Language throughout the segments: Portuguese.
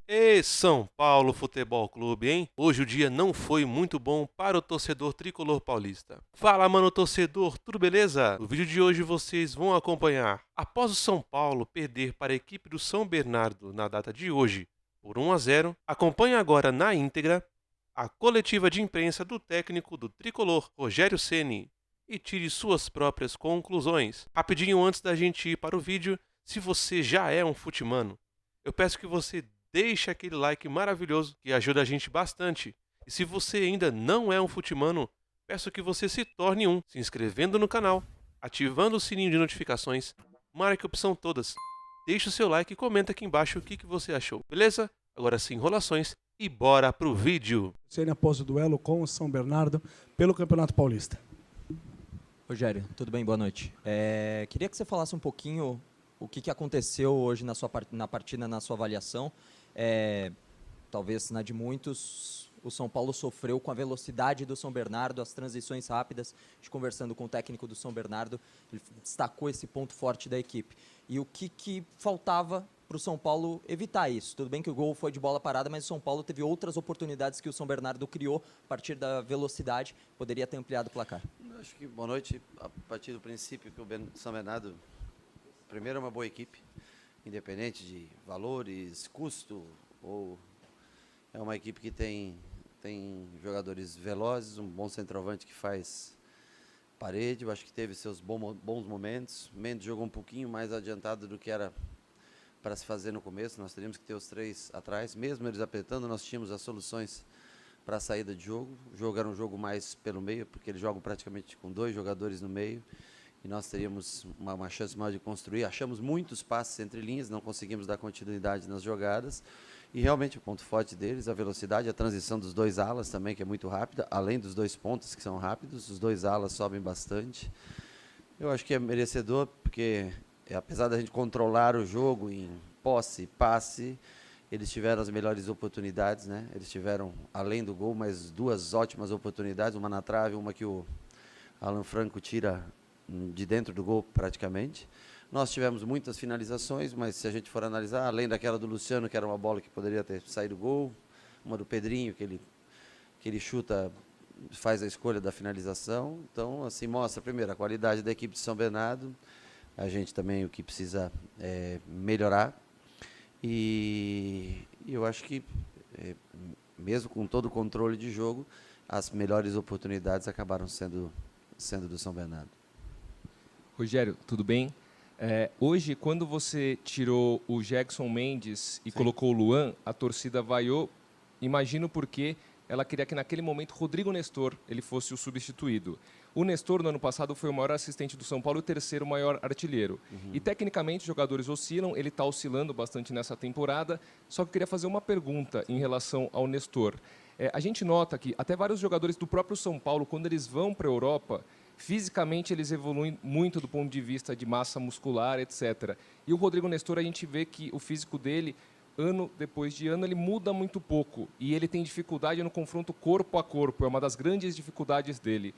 E São Paulo Futebol Clube, hein? Hoje o dia não foi muito bom para o torcedor tricolor paulista. Fala, mano, torcedor, tudo beleza? No vídeo de hoje vocês vão acompanhar. Após o São Paulo perder para a equipe do São Bernardo na data de hoje por 1-0, acompanhe agora na íntegra a coletiva de imprensa do técnico do tricolor, Rogério Ceni, e tire suas próprias conclusões. Rapidinho antes da gente ir para o vídeo, se você já é um futimano, eu peço que você deixe aquele like maravilhoso que ajuda a gente bastante. E se você ainda não é um futimano, peço que você se torne um, se inscrevendo no canal, ativando o sininho de notificações, marque a opção todas, deixe o seu like e comenta aqui embaixo o que você achou, beleza? Agora sem enrolações e bora pro vídeo. Sendo após o duelo com o São Bernardo pelo Campeonato Paulista. Rogério, tudo bem? Boa noite. Queria que você falasse um pouquinho o que aconteceu hoje na partida, na sua avaliação. Talvez na de muitos, o São Paulo sofreu com a velocidade do São Bernardo, as transições rápidas. Conversando com o técnico do São Bernardo, ele destacou esse ponto forte da equipe. E o que faltava para o São Paulo evitar isso? Tudo bem que o gol foi de bola parada, mas o São Paulo teve outras oportunidades que o São Bernardo criou a partir da velocidade, poderia ter ampliado o placar. Acho que, boa noite, a partir do princípio que o São Bernardo, primeiro, é uma boa equipe, independente de valores, custo, ou é uma equipe que tem jogadores velozes, um bom centroavante que faz parede. Eu acho que teve seus bons momentos. Mendes jogou um pouquinho mais adiantado do que era para se fazer no começo. Nós teríamos que ter os três atrás, mesmo eles apertando, nós tínhamos as soluções para a saída de jogo. O jogo era um jogo mais pelo meio, porque eles jogam praticamente com 2 jogadores no meio, e nós teríamos uma chance maior de construir. Achamos muitos passes entre linhas, não conseguimos dar continuidade nas jogadas, e realmente o ponto forte deles, a velocidade, a transição dos 2 alas também, que é muito rápida, além dos 2 pontas, que são rápidos, os 2 alas sobem bastante. Eu acho que é merecedor, porque apesar da gente controlar o jogo em posse, passe, eles tiveram as melhores oportunidades, né? Eles tiveram, além do gol, mais 2 ótimas oportunidades, uma na trave, uma que o Alan Franco tira de dentro do gol praticamente. Nós tivemos muitas finalizações, mas se a gente for analisar, além daquela do Luciano, que era uma bola que poderia ter saído gol, uma do Pedrinho, que ele chuta, faz a escolha da finalização. Então, assim, mostra primeiro a qualidade da equipe de São Bernardo, a gente também o que precisa melhorar. E eu acho que, mesmo com todo o controle de jogo, as melhores oportunidades acabaram sendo do São Bernardo. Rogério, tudo bem? Hoje, quando você tirou o Jackson Mendes e colocou o Luan, a torcida vaiou. Imagino porque ela queria que naquele momento Rodrigo Nestor ele fosse o substituído. O Nestor, no ano passado, foi o maior assistente do São Paulo e o 3º maior artilheiro. E, tecnicamente, os jogadores oscilam, ele está oscilando bastante nessa temporada. Só que eu queria fazer uma pergunta em relação ao Nestor. A gente nota que até vários jogadores do próprio São Paulo, quando eles vão para a Europa, fisicamente eles evoluem muito do ponto de vista de massa muscular, etc. E o Rodrigo Nestor, a gente vê que o físico dele, ano depois de ano, ele muda muito pouco. E ele tem dificuldade no confronto corpo a corpo, é uma das grandes dificuldades dele.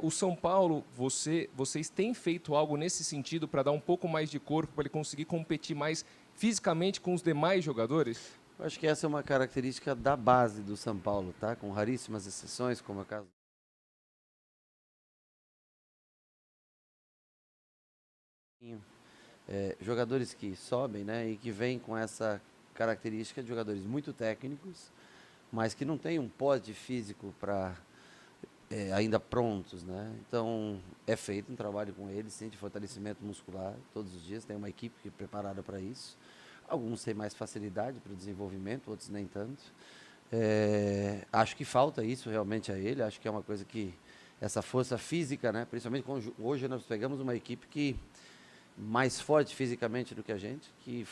O São Paulo, vocês têm feito algo nesse sentido para dar um pouco mais de corpo, para ele conseguir competir mais fisicamente com os demais jogadores? Eu acho que essa é uma característica da base do São Paulo, tá? Com raríssimas exceções, como é o caso jogadores que sobem, né, e que vêm com essa característica de jogadores muito técnicos, mas que não têm um porte físico para ainda prontos, né? Então é feito um trabalho com eles, sim, de fortalecimento muscular todos os dias. Tem uma equipe preparada para isso. Alguns têm mais facilidade para o desenvolvimento, outros nem tanto. Acho que falta isso realmente a ele. Acho que é uma coisa que essa força física, né? Principalmente hoje nós pegamos uma equipe que mais forte fisicamente do que a gente, que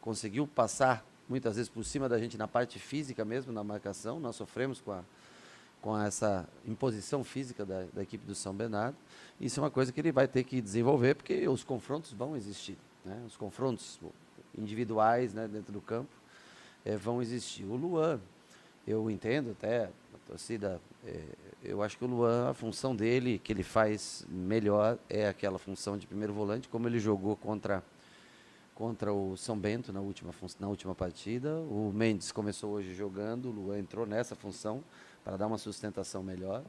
conseguiu passar muitas vezes por cima da gente na parte física mesmo, na marcação. Nós sofremos com essa imposição física da equipe do São Bernardo. Isso é uma coisa que ele vai ter que desenvolver, porque os confrontos vão existir, né? Os confrontos individuais, né, dentro do campo vão existir. O Luan, eu entendo até a torcida, eu acho que o Luan, a função dele, que ele faz melhor, é aquela função de primeiro volante, como ele jogou contra contra o São Bento na última partida. O Mendes começou hoje jogando, o Luan entrou nessa função para dar uma sustentação melhor.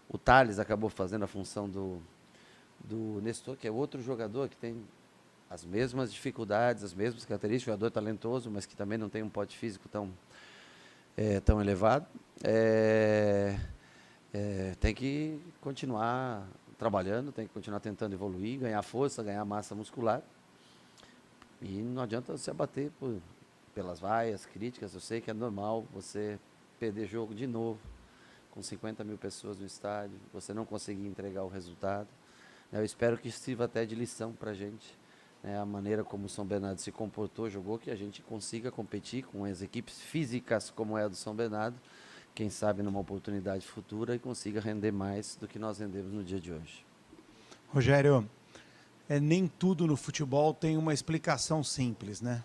O Thales acabou fazendo a função do Nestor, que é outro jogador que tem as mesmas dificuldades, as mesmas características, jogador talentoso, mas que também não tem um pote físico tão elevado. Tem que continuar trabalhando, tem que continuar tentando evoluir, ganhar força, ganhar massa muscular. E não adianta se abater pelas vaias, críticas. Eu sei que é normal você perder jogo de novo, com 50 mil pessoas no estádio, você não conseguir entregar o resultado. Eu espero que sirva até de lição para a gente, né, a maneira como o São Bernardo se comportou, jogou, que a gente consiga competir com as equipes físicas como é a do São Bernardo, quem sabe numa oportunidade futura, e consiga render mais do que nós rendemos no dia de hoje. Rogério, nem tudo no futebol tem uma explicação simples, né?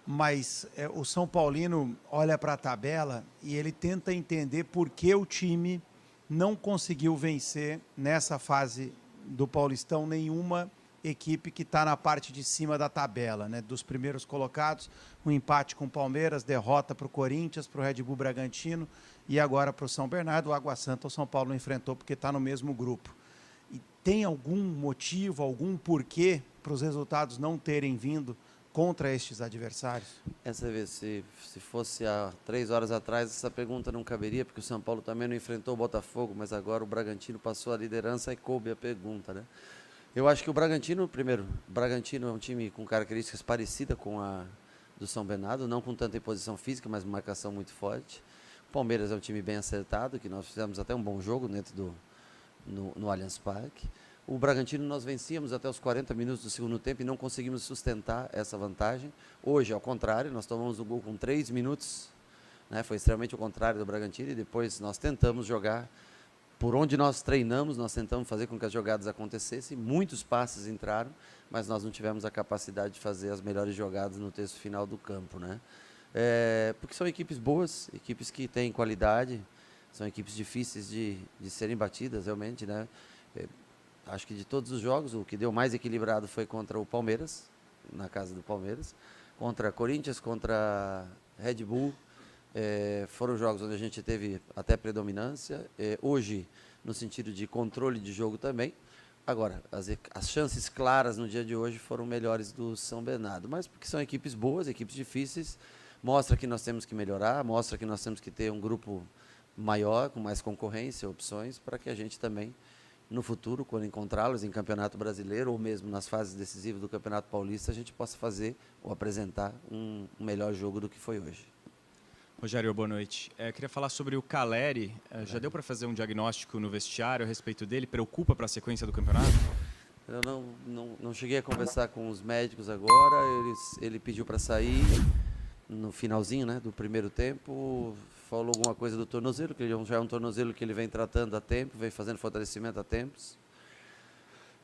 Mas o São Paulino olha para a tabela e ele tenta entender por que o time não conseguiu vencer nessa fase do Paulistão nenhuma equipe que está na parte de cima da tabela, né? Dos primeiros colocados, um empate com o Palmeiras, derrota para o Corinthians, para o Red Bull Bragantino e agora para o São Bernardo. O Água Santa o São Paulo não enfrentou porque está no mesmo grupo. E tem algum motivo, algum porquê para os resultados não terem vindo contra estes adversários? Essa vez, se fosse há 3 horas atrás, essa pergunta não caberia, porque o São Paulo também não enfrentou o Botafogo, mas agora o Bragantino passou a liderança e coube a pergunta, né? Eu acho que o Bragantino, primeiro, o Bragantino é um time com características parecidas com a do São Bernardo, não com tanta imposição física, mas marcação muito forte. O Palmeiras é um time bem acertado, que nós fizemos até um bom jogo dentro no Allianz Parque. O Bragantino nós vencíamos até os 40 minutos do segundo tempo e não conseguimos sustentar essa vantagem. Hoje, ao contrário, nós tomamos o gol com 3 minutos, né? Foi extremamente o contrário do Bragantino, e depois nós tentamos jogar por onde nós treinamos, nós tentamos fazer com que as jogadas acontecessem. Muitos passes entraram, mas nós não tivemos a capacidade de fazer as melhores jogadas no terço final do campo, né? Porque são equipes boas, equipes que têm qualidade, são equipes difíceis de serem batidas, realmente, né? Acho que de todos os jogos, o que deu mais equilibrado foi contra o Palmeiras, na casa do Palmeiras, contra Corinthians, contra Red Bull. Foram jogos onde a gente teve até predominância. Hoje, no sentido de controle de jogo também. Agora, as chances claras no dia de hoje foram melhores do São Bernardo, mas porque são equipes boas, equipes difíceis, mostra que nós temos que melhorar, mostra que nós temos que ter um grupo maior, com mais concorrência, opções, para que a gente também, no futuro, quando encontrá-los em Campeonato Brasileiro ou mesmo nas fases decisivas do Campeonato Paulista, a gente possa fazer ou apresentar um melhor jogo do que foi hoje. Rogério, boa noite. Queria falar sobre o Caleri. Já deu para fazer um diagnóstico no vestiário a respeito dele? Preocupa para a sequência do campeonato? Eu não cheguei a conversar com os médicos agora. Ele pediu para sair no finalzinho, né, do primeiro tempo. Falou alguma coisa do tornozelo, que já é um tornozelo que ele vem tratando há tempo, vem fazendo fortalecimento há tempos.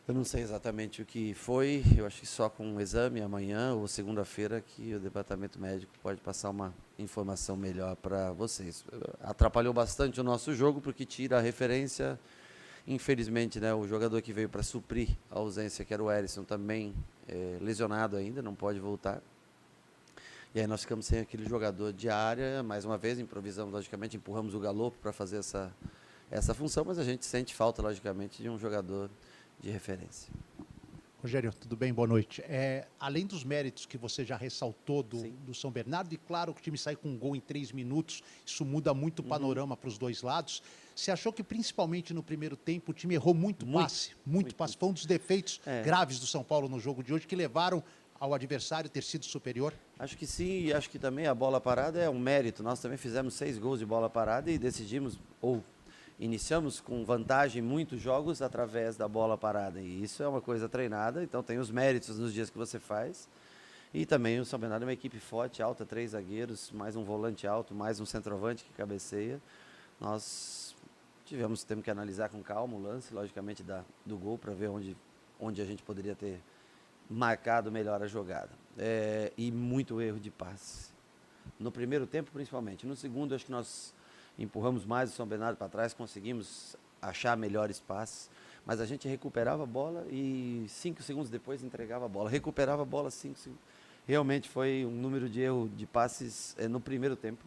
Eu não sei exatamente o que foi, eu acho que só com um exame amanhã ou segunda-feira que o departamento médico pode passar uma informação melhor para vocês. Atrapalhou bastante o nosso jogo porque tira a referência, infelizmente, né, o jogador que veio para suprir a ausência, que era o Erisson, também lesionado ainda, não pode voltar. E aí nós ficamos sem aquele jogador de área, mais uma vez improvisamos, logicamente, empurramos o Galopo para fazer essa função, mas a gente sente falta, logicamente, de um jogador de referência. Rogério, tudo bem? Boa noite. Além dos méritos que você já ressaltou do São Bernardo, e claro que o time sai com um gol em 3 minutos, isso muda muito o panorama para os dois lados. Você achou que principalmente no primeiro tempo o time errou muito passe? Foi um dos defeitos graves do São Paulo no jogo de hoje que levaram ao adversário ter sido superior? Acho que sim, e acho que também a bola parada é um mérito. Nós também fizemos 6 gols de bola parada e decidimos, ou iniciamos com vantagem muitos jogos através da bola parada, e isso é uma coisa treinada, então tem os méritos nos dias que você faz. E também o São Bernardo é uma equipe forte, alta, 3 zagueiros, mais um volante alto, mais um centroavante que cabeceia. Nós temos que analisar com calma o lance, logicamente, do gol, para ver onde a gente poderia ter marcado melhor a jogada. E muito erro de passe. No primeiro tempo, principalmente. No segundo, acho que nós empurramos mais o São Bernardo para trás, conseguimos achar melhores passes, mas a gente recuperava a bola e 5 segundos depois entregava a bola. Recuperava a bola 5 segundos. Realmente foi um número de erro de passes no primeiro tempo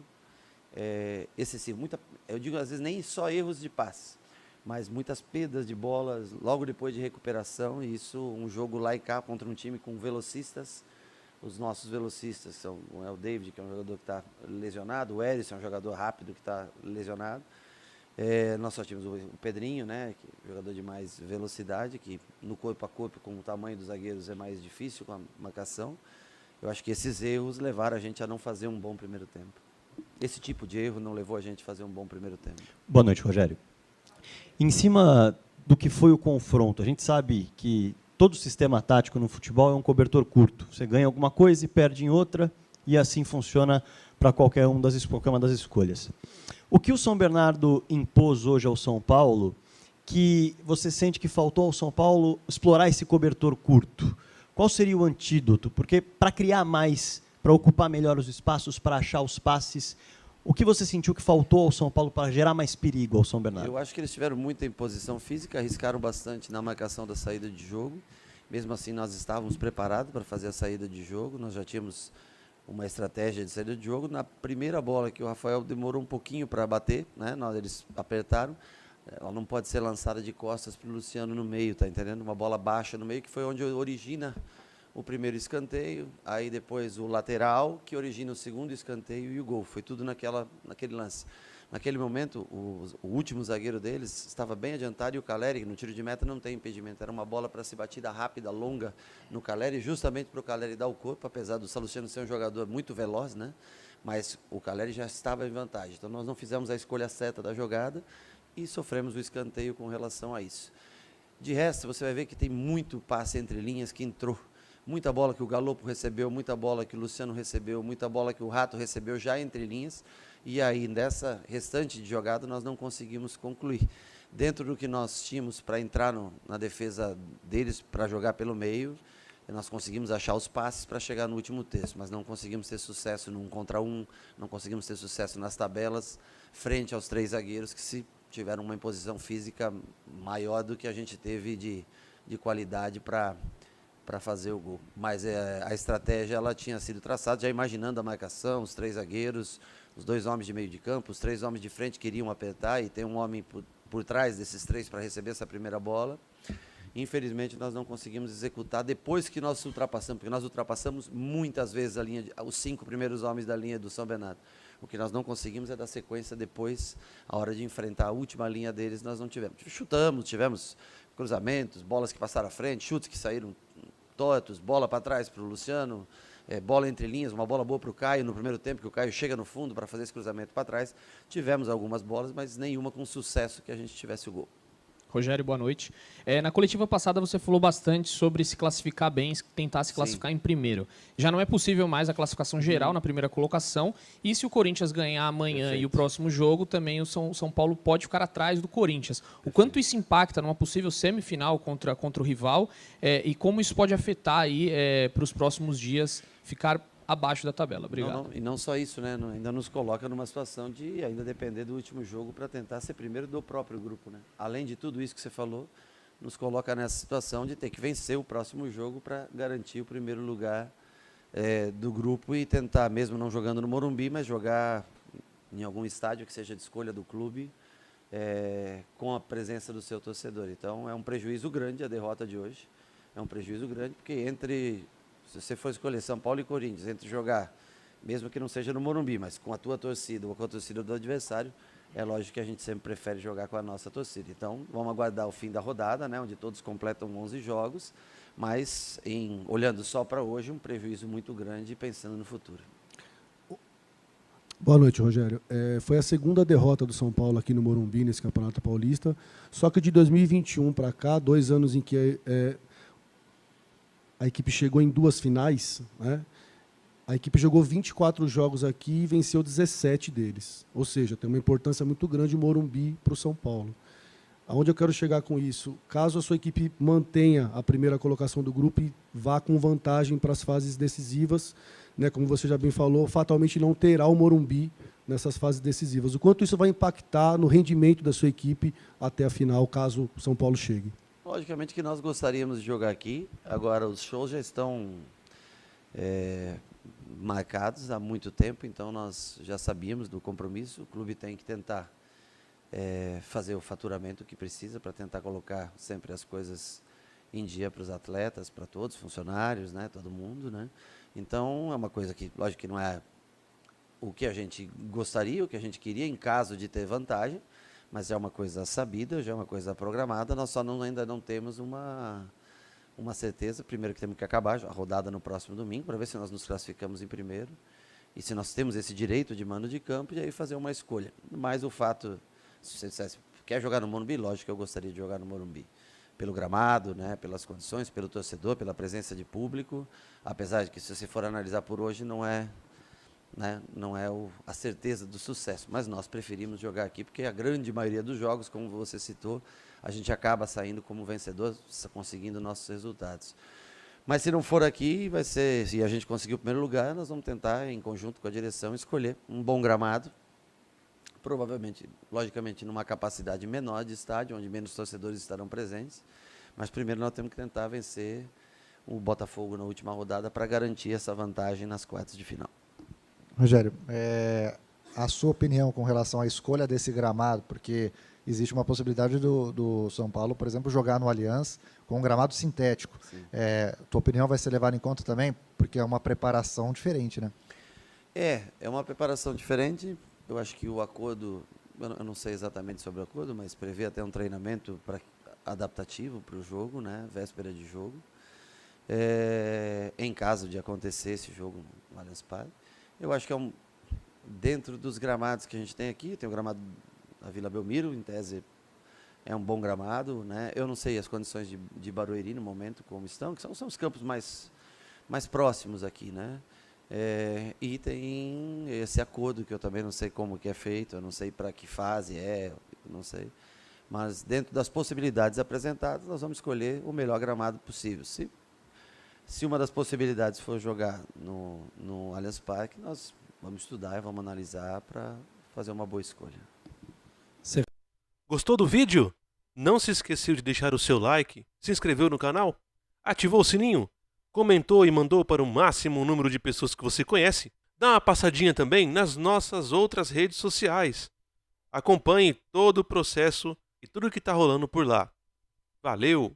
excessivo. Eu digo, às vezes, nem só erros de passe, mas muitas perdas de bolas logo depois de recuperação. E isso, um jogo lá e cá contra um time com velocistas. Os nossos velocistas são o David, que é um jogador que está lesionado, o Erisson é um jogador rápido que está lesionado. Nós só tínhamos o Pedrinho, né, que é um jogador de mais velocidade, que no corpo a corpo, com o tamanho dos zagueiros, é mais difícil com a marcação. Eu acho que esses erros levaram a gente a não fazer um bom primeiro tempo. Esse tipo de erro não levou a gente a fazer um bom primeiro tempo. Boa noite, Rogério. Em cima do que foi o confronto, a gente sabe que todo sistema tático no futebol é um cobertor curto. Você ganha alguma coisa e perde em outra, e assim funciona para qualquer uma das escolhas. O que o São Bernardo impôs hoje ao São Paulo, que você sente que faltou ao São Paulo explorar esse cobertor curto? Qual seria o antídoto? Porque para criar mais, para ocupar melhor os espaços, para achar os passes, o que você sentiu que faltou ao São Paulo para gerar mais perigo ao São Bernardo? Eu acho que eles tiveram muita imposição física, arriscaram bastante na marcação da saída de jogo. Mesmo assim, nós estávamos preparados para fazer a saída de jogo, nós já tínhamos uma estratégia de saída de jogo. Na primeira bola que o Rafael demorou um pouquinho para bater, né? Eles apertaram, ela não pode ser lançada de costas para o Luciano no meio, tá entendendo? Uma bola baixa no meio, que foi onde origina o primeiro escanteio, aí depois o lateral, que origina o segundo escanteio e o gol. Foi tudo naquele lance. Naquele momento, o último zagueiro deles estava bem adiantado e o Caleri, no tiro de meta, não tem impedimento. Era uma bola para ser batida rápida, longa no Caleri, justamente para o Caleri dar o corpo, apesar do Salustiano ser um jogador muito veloz, né? Mas o Caleri já estava em vantagem. Então nós não fizemos a escolha certa da jogada e sofremos o escanteio com relação a isso. De resto, você vai ver que tem muito passe entre linhas que entrou. Muita bola que o Galopo recebeu, muita bola que o Luciano recebeu, muita bola que o Rato recebeu já entre linhas. E aí, nessa restante de jogada, nós não conseguimos concluir. Dentro do que nós tínhamos para entrar na defesa deles, para jogar pelo meio, nós conseguimos achar os passes para chegar no último terço, mas não conseguimos ter sucesso no 1 contra 1, não conseguimos ter sucesso nas tabelas, frente aos 3 zagueiros que tiveram uma imposição física maior do que a gente teve de qualidade para fazer o gol. Mas a estratégia ela tinha sido traçada, já imaginando a marcação, os 3 zagueiros, os 2 homens de meio de campo, os 3 homens de frente queriam apertar e tem um homem por trás desses 3 para receber essa primeira bola. Infelizmente, nós não conseguimos executar depois que nós ultrapassamos, porque nós ultrapassamos muitas vezes os 5 primeiros homens da linha do São Bernardo. O que nós não conseguimos é dar sequência depois, a hora de enfrentar a última linha deles, nós não tivemos. Chutamos, tivemos cruzamentos, bolas que passaram à frente, chutes que saíram tortos, bola para trás para o Luciano, bola entre linhas, uma bola boa para o Caio no primeiro tempo, que o Caio chega no fundo para fazer esse cruzamento para trás. Tivemos algumas bolas, mas nenhuma com sucesso que a gente tivesse o gol. Rogério, boa noite. Na coletiva passada você falou bastante sobre se classificar bem, tentar se classificar em primeiro. Já não é possível mais a classificação geral na primeira colocação, e se o Corinthians ganhar amanhã e o próximo jogo, também o São Paulo pode ficar atrás do Corinthians. O quanto isso impacta numa possível semifinal contra o rival, e como isso pode afetar aí para os próximos dias ficar abaixo da tabela. Obrigado. E não só isso, né? Ainda nos coloca numa situação de ainda depender do último jogo para tentar ser primeiro do próprio grupo, né? Além de tudo isso que você falou, nos coloca nessa situação de ter que vencer o próximo jogo para garantir o primeiro lugar do grupo e tentar, mesmo não jogando no Morumbi, mas jogar em algum estádio que seja de escolha do clube, com a presença do seu torcedor. Então é um prejuízo grande a derrota de hoje. É um prejuízo grande porque se você for escolher São Paulo e Corinthians, entre jogar, mesmo que não seja no Morumbi, mas com a tua torcida ou com a torcida do adversário, é lógico que a gente sempre prefere jogar com a nossa torcida. Então, vamos aguardar o fim da rodada, né, onde todos completam 11 jogos, mas olhando só para hoje, um prejuízo muito grande pensando no futuro. Boa noite, Rogério. Foi a segunda derrota do São Paulo aqui no Morumbi, nesse Campeonato Paulista, só que de 2021 para cá, 2 anos em que a equipe chegou em 2 finais, né? A equipe jogou 24 jogos aqui e venceu 17 deles. Ou seja, tem uma importância muito grande o Morumbi para o São Paulo. Aonde eu quero chegar com isso? Caso a sua equipe mantenha a primeira colocação do grupo e vá com vantagem para as fases decisivas, né, como você já bem falou, fatalmente não terá o Morumbi nessas fases decisivas. O quanto isso vai impactar no rendimento da sua equipe até a final, caso o São Paulo chegue? Logicamente que nós gostaríamos de jogar aqui, agora os shows já estão marcados há muito tempo, então nós já sabíamos do compromisso. O clube tem que tentar fazer o faturamento que precisa para tentar colocar sempre as coisas em dia para os atletas, para todos, funcionários, né, todo mundo, né? Então é uma coisa que, lógico que não é o que a gente gostaria, o que a gente queria em caso de ter vantagem, mas é uma coisa sabida, já é uma coisa programada. Nós só ainda não temos uma certeza. Primeiro que temos que acabar a rodada no próximo domingo, para ver se nós nos classificamos em primeiro e se nós temos esse direito de mando de campo, e aí fazer uma escolha. Mas o fato, se você dissesse, quer jogar no Morumbi? Lógico que eu gostaria de jogar no Morumbi. Pelo gramado, né, pelas condições, pelo torcedor, pela presença de público, apesar de que, se você for analisar por hoje, não é a certeza do sucesso, mas nós preferimos jogar aqui, porque a grande maioria dos jogos, como você citou, a gente acaba saindo como vencedor, conseguindo nossos resultados. Mas se não for aqui, vai ser, se a gente conseguir o primeiro lugar, nós vamos tentar, em conjunto com a direção, escolher um bom gramado, provavelmente, logicamente, numa capacidade menor de estádio, onde menos torcedores estarão presentes, mas primeiro nós temos que tentar vencer o Botafogo na última rodada para garantir essa vantagem nas quartas de final. Rogério, a sua opinião com relação à escolha desse gramado, porque existe uma possibilidade do São Paulo, por exemplo, jogar no Allianz com um gramado sintético. Tua opinião vai ser levada em conta também, porque é uma preparação diferente, né? É uma preparação diferente. Eu acho que o acordo, eu não sei exatamente sobre o acordo, mas prevê até um treinamento adaptativo para o jogo, né? Véspera de jogo. Em caso de acontecer esse jogo no Allianz Parque. Eu acho que dentro dos gramados que a gente tem aqui, tem o gramado da Vila Belmiro, em tese é um bom gramado, né? Eu não sei as condições de Barueri no momento como estão, que são os campos mais próximos aqui, né? E tem esse acordo que eu também não sei como que é feito, eu não sei para que fase não sei. Mas dentro das possibilidades apresentadas, nós vamos escolher o melhor gramado possível. Se uma das possibilidades for jogar no Allianz Parque, nós vamos estudar e vamos analisar para fazer uma boa escolha. Gostou do vídeo? Não se esqueceu de deixar o seu like, se inscreveu no canal, ativou o sininho, comentou e mandou para o máximo número de pessoas que você conhece. Dá uma passadinha também nas nossas outras redes sociais. Acompanhe todo o processo e tudo que está rolando por lá. Valeu!